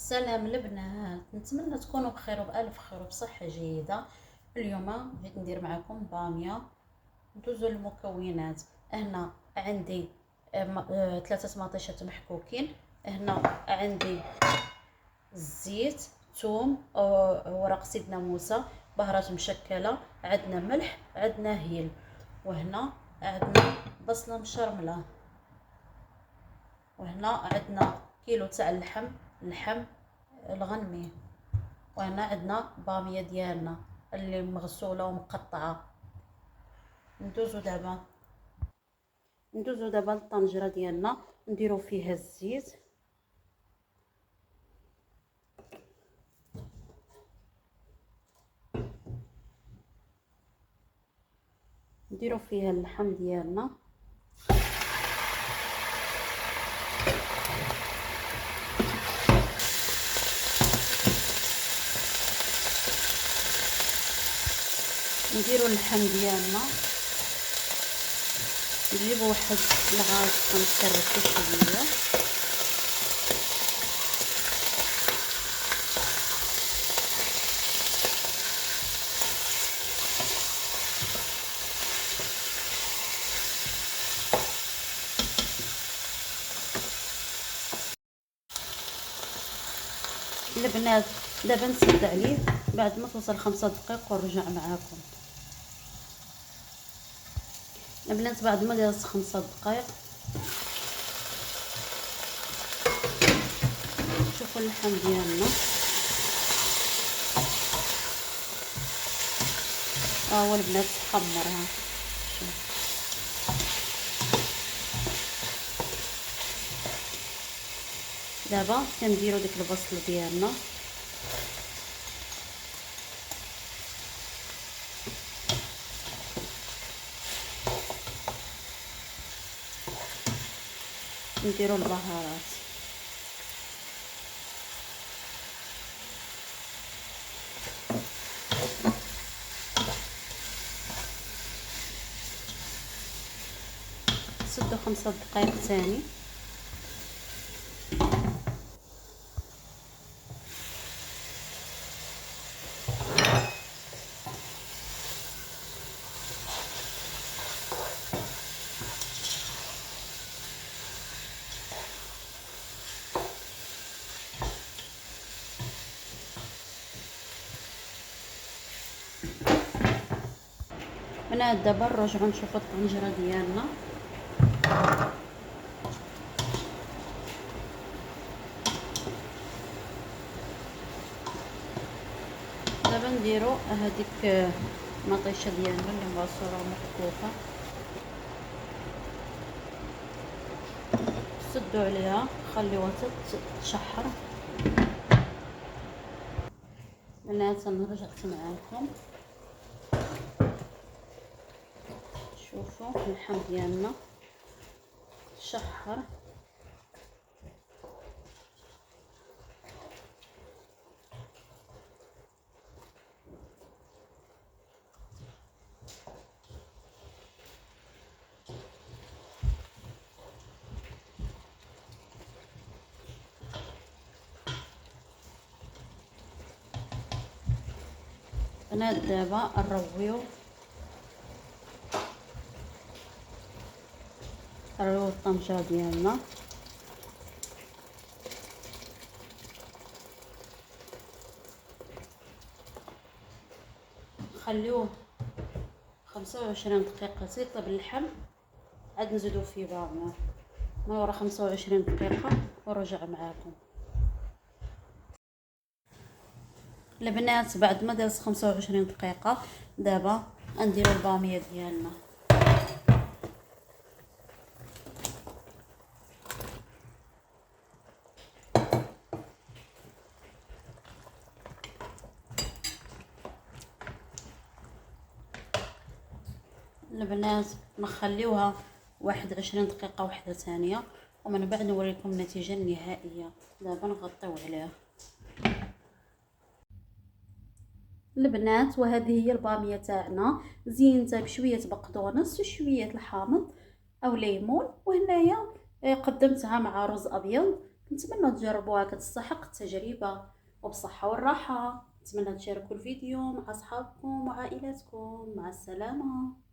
سلام البنات، نتمنى تكونوا بخير وبألف خير وبصحة جيدة. اليوم جيت ندير معكم بامية. ندوزو المكونات. هنا عندي 3 مطيشات محكوكين. هنا عندي الزيت، ثوم، ورق سيدنا موسى، بهارات مشكلة، عندنا ملح، عندنا هيل، وهنا عندنا بصلة مشرملة، وهنا عندنا كيلو تاع اللحم الغنمي، وهنا عندنا بامية ديالنا اللي مغسولة ومقطعة. ندوزو دابا للطنجرة ديالنا، نديرو فيها الزيت، نديرو فيها اللحم ديالنا، نديرو اللحم ديالنا، نجيبو واحد الغاز نكرفو شويه، البنات. دابا نسد عليه بعد ما توصل 5 دقائق ونرجع معاكم. البنات بعد ما دازت 5 دقائق، شوفوا اللحم ديالنا هو البنات تحمرها. دابا كنديروا ديك البصل ديالنا، نديروا البهارات، نسدو 5 دقائق ثاني. من دابا نرجعو نشوفو الطنجرة ديالنا. دابا نديرو هذيك المطيشه ديالنا اللي مبصوره ومحكوكه، سدوا عليها خليوها تشحر. بنات رجعت معاكم، شوفوا اللحم ديالنا شحر. بنات دابا نرويو الطنجرة ديالنا، نخليوه 25 دقيقة يطيب اللحم، عاد نزيدو فيه بامية. ما ورا 25 دقيقة ونرجع معاكم. البنات بعد ما دازت 25 دقيقة، دابا نديرو البامية ديالنا. البنات نخليوها 21 دقيقة واحدة ثانية، ومن بعد نوريكم النتيجة النهائية. دابا نغطيو عليها البنات، وهذه هي البامية تاعنا، زينتها بشوية بقدونس وشوية الحامض او ليمون. وهنايا قدمتها مع رز ابيض نتمنى تجربوها، كتستحق التجربة. وبصحة والراحة. نتمنى تشاركوا الفيديو مع أصحابكم وعائلاتكم. مع السلامة.